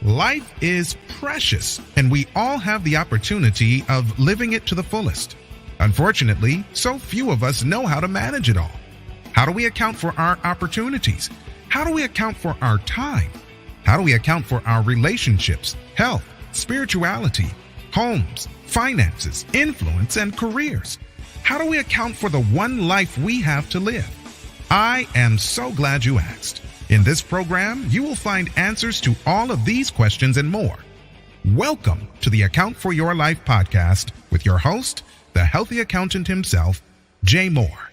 Life is precious, and we all have the opportunity of living it to the fullest. Unfortunately, so few of us know how to manage it all. How do we account for our opportunities? How do we account for our time? How do we account for our relationships, health, spirituality, homes, finances, influence, and careers? How do we account for the one life we have to live? I am so glad you asked. In this program, you will find answers to all of these questions and more. Welcome to the Account for Your Life podcast with your host, the healthy accountant himself, Jay Moore.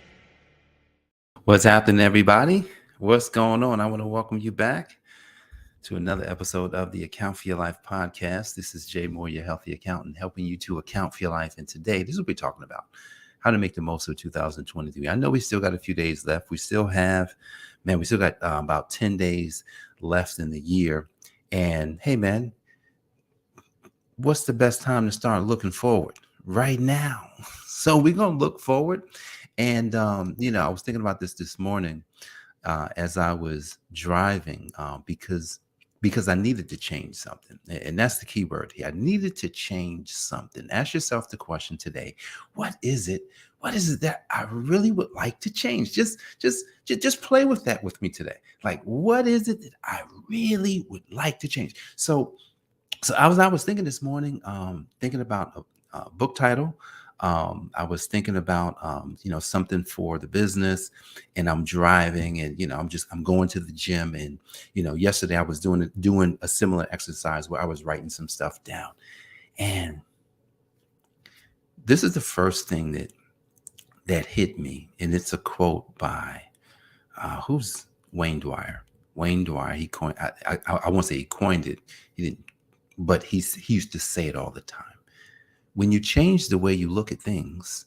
What's happening, everybody? What's going on? I want to welcome you back to another episode of the Account for Your Life podcast. This is Jay Moore, your healthy accountant, helping you to account for your life. And today, this is what we're talking about, how to make the most of 2023. I know we still got a few days left. We still got about 10 days left in the year. And hey, man, what's the best time to start looking forward? Right now. So we're going to look forward. And, I was thinking about this morning as I was driving because I needed to change something. And that's the key word here. I needed to change something. Ask yourself the question today. What is it? What is it that I really would like to change? Just play with that with me today. Like, what is it that I really would like to change? So I was thinking this morning, thinking about a book title. I was thinking about, something for the business, and I'm driving, and, I'm going to the gym. And, yesterday I was doing a similar exercise where I was writing some stuff down. And this is the first thing that hit me. And it's a quote by, who's Wayne Dwyer? Wayne Dwyer, he coined, I won't say he coined it. He didn't, but he used to say it all the time. When you change the way you look at things,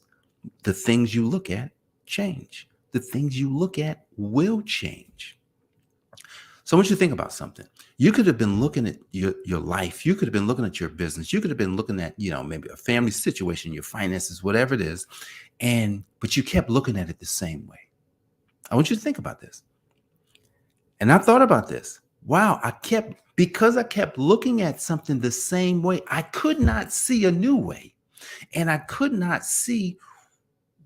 the things you look at change. The things you look at will change. So I want you to think about something. You could have been looking at your life. You could have been looking at your business. You could have been looking at, maybe a family situation, your finances, whatever it is. But you kept looking at it the same way. I want you to think about this. And I thought about this. Wow, because I kept looking at something the same way, I could not see a new way. And I could not see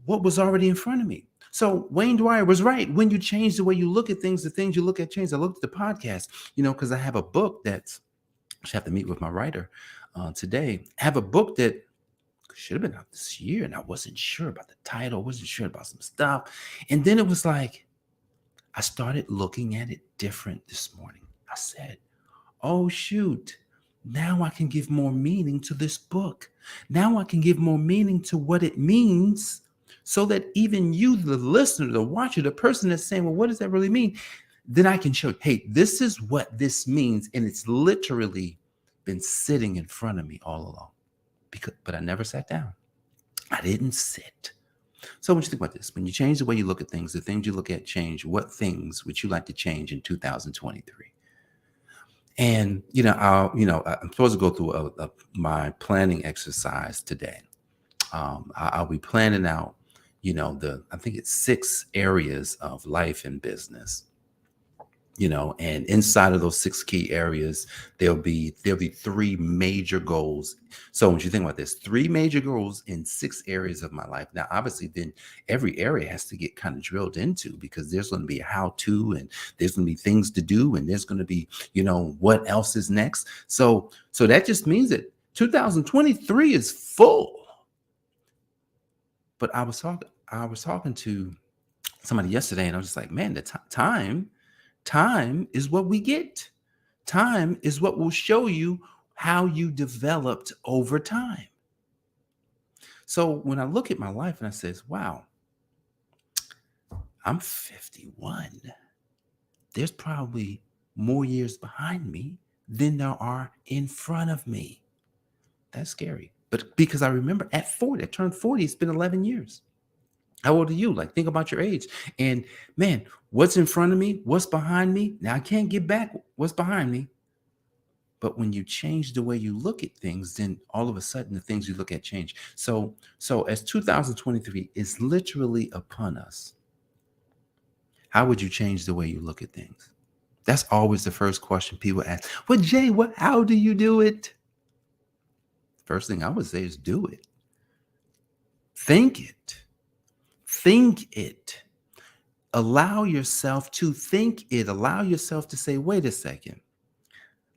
what was already in front of me. So Wayne Dwyer was right. When you change the way you look at things, the things you look at change. I looked at the podcast, because I have a book I have to meet with my writer today. I have a book that should have been out this year, and I wasn't sure about the title. I wasn't sure about some stuff. And then it was like, I started looking at it different this morning. I said, oh, shoot, now I can give more meaning to this book. Now I can give more meaning to what it means so that even you, the listener, the watcher, the person that's saying, well, what does that really mean? Then I can show, hey, this is what this means. And it's literally been sitting in front of me all along. But I never sat down. I didn't sit. So when you think about this, when you change the way you look at things, the things you look at change. What things would you like to change in 2023? And, I'm supposed to go through my planning exercise today. I'll be planning out, I think it's 6 areas of life and business, and inside of those 6 key areas, there'll be 3 major goals. So when you think about this, 3 major goals in 6 areas of my life. Now, obviously, then every area has to get kind of drilled into, because there's going to be a how-to, and there's going to be things to do, and there's going to be, what else is next. So that just means that 2023 is full. But I was talking to somebody yesterday, and I was just like, man, the time is what we get. Time is what will show you how you developed over time. So when I look at my life and I says, wow, I'm 51. There's probably more years behind me than there are in front of me. That's scary. But because I remember at 40, I turned 40, it's been 11 years. How old are you? Like, think about your age. And man, what's in front of me? What's behind me? Now I can't get back what's behind me. But when you change the way you look at things, then all of a sudden the things you look at change. So as 2023 is literally upon us, how would you change the way you look at things? That's always the first question people ask. Well, Jay, how do you do it? First thing I would say is do it. Think it. Think it. Allow yourself to think it. Allow yourself to say, wait a second.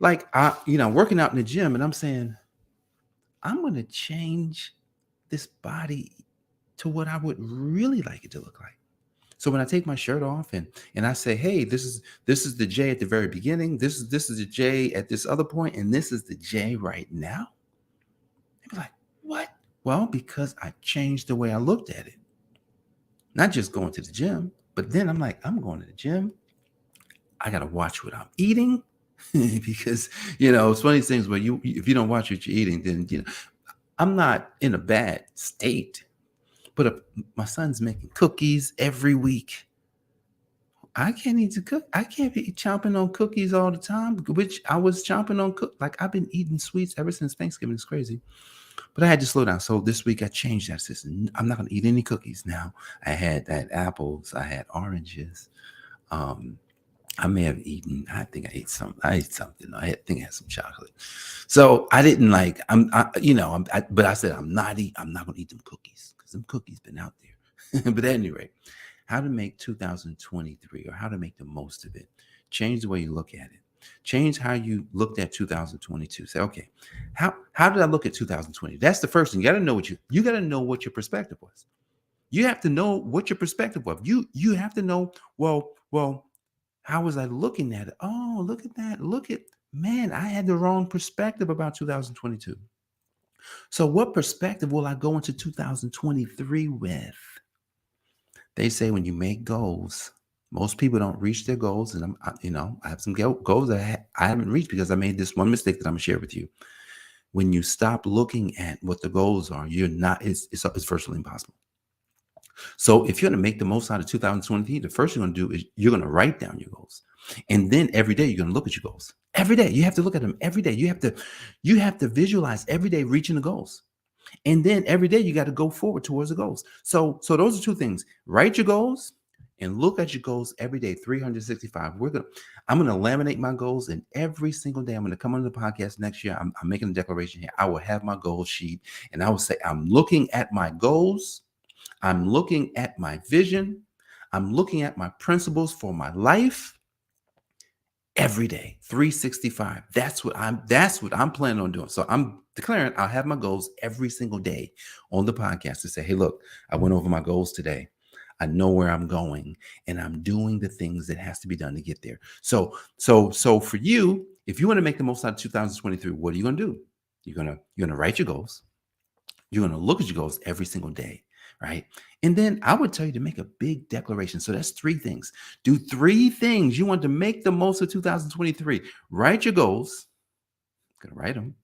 Like working out in the gym and I'm saying, I'm going to change this body to what I would really like it to look like. So when I take my shirt off and I say, hey, this is the J at the very beginning. This is the J at this other point, and this is the J right now. They'd be like, what? Well, because I changed the way I looked at it. Not just going to the gym, but then I'm like, I'm going to the gym. I got to watch what I'm eating because, it's one of these things where if you don't watch what you're eating, then, I'm not in a bad state. But if my son's making cookies every week, I can't need to cook. I can't be chomping on cookies all the time, which I was chomping on. Like I've been eating sweets ever since Thanksgiving. It's crazy. But I had to slow down. So this week I changed that system. I'm not going to eat any cookies now. I had apples. I had oranges. I may have eaten. I think I ate something. I think I had some chocolate. So I didn't like. But I said I'm not going to eat them cookies because them cookies been out there. But at any rate, how to make 2023 or how to make the most of it. Change the way you look at it. Change how you looked at 2022. Say, okay, how did I look at 2020? That's the first thing. You got to know you got to know what your perspective was. You have to know what your perspective was. You have to know, well, how was I looking at it? Oh, look at that. Man, I had the wrong perspective about 2022. So what perspective will I go into 2023 with? They say when you make goals, most people don't reach their goals. And I have some goals that I haven't reached because I made this one mistake that I'm going to share with you. When you stop looking at what the goals are, it's virtually impossible. So if you're going to make the most out of 2023, the first thing you're going to do is you're going to write down your goals. And then every day you're going to look at your goals. Every day you have to look at them every day. You have to visualize every day reaching the goals. And then every day you got to go forward towards the goals. So those are two things. Write your goals and look at your goals every day, 365. I'm going to laminate my goals, and every single day I'm going to come on the podcast next year. I'm making a declaration here. I will have my goal sheet and I will say, I'm looking at my goals. I'm looking at my vision. I'm looking at my principles for my life every day, 365. That's what I'm planning on doing. So I'm declaring I'll have my goals every single day on the podcast to say, hey, look, I went over my goals today. I know where I'm going and I'm doing the things that has to be done to get there. So for you, if you want to make the most out of 2023, what are you going to do? You're going to write your goals. You're going to look at your goals every single day. Right. And then I would tell you to make a big declaration. So that's 3 things. Do 3 things you want to make the most of 2023. Write your goals. You're going to write them.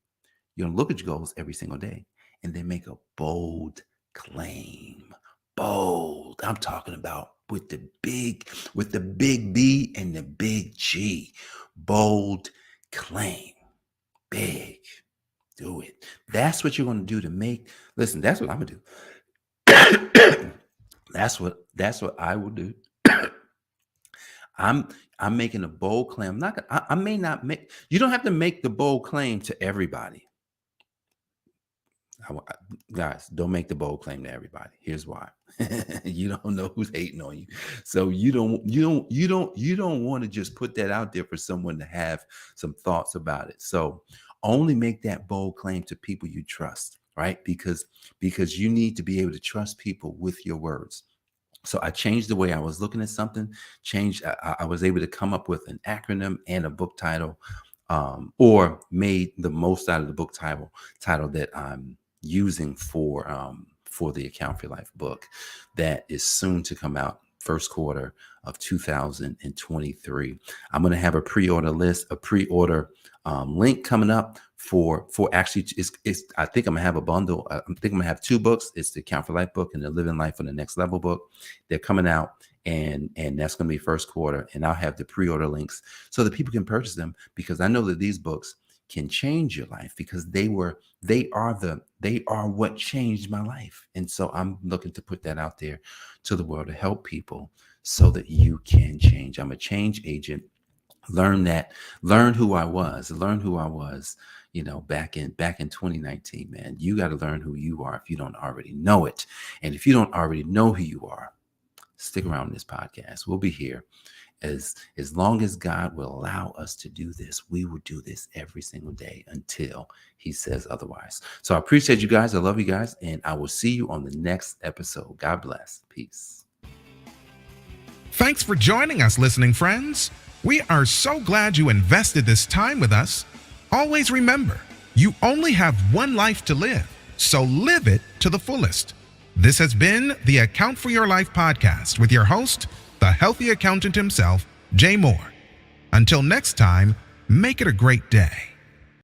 You're going to look at your goals every single day and then make a bold claim. Bold. I'm talking about with the big B and the big G. Bold claim. Big. Do it. That's what you're going to do to make. Listen, that's what I'm going to do. That's what I will do. I'm making a bold claim. I may not make. You don't have to make the bold claim to everybody. Guys, don't make the bold claim to everybody. Here's why. You don't know who's hating on you, so you don't want to just put that out there for someone to have some thoughts about it. So only make that bold claim to people you trust. Right? Because you need to be able to trust people with your words. So I changed the way I was looking at something, I was able to come up with an acronym and a book title, or made the most out of the book title that I'm using for the Account for Your Life book that is soon to come out first quarter of 2023. I'm going to have a pre-order link coming up for actually I think I'm gonna have a bundle. I think I'm gonna have 2 books. It's the Account for Life book and the Living Life on the Next Level book. They're coming out, and that's gonna be first quarter. And I'll have the pre-order links so that people can purchase them, because I know that these books can change your life, because they are what changed my life. And so I'm looking to put that out there to the world to help people so that you can change. I'm a change agent. learn who I was, back in 2019, man. You got to learn who you are if you don't already know it. And if you don't already know who you are, stick around this podcast. We'll be here as long as God will allow us to do this. We will do this every single day until he says otherwise. So I appreciate you guys. I love you guys. And I will see you on the next episode. God bless. Peace. Thanks for joining us, listening friends. We are so glad you invested this time with us. Always remember, you only have one life to live, so live it to the fullest. This has been the Account for Your Life podcast with your host, the healthy accountant himself, Jay Moore. Until next time, make it a great day.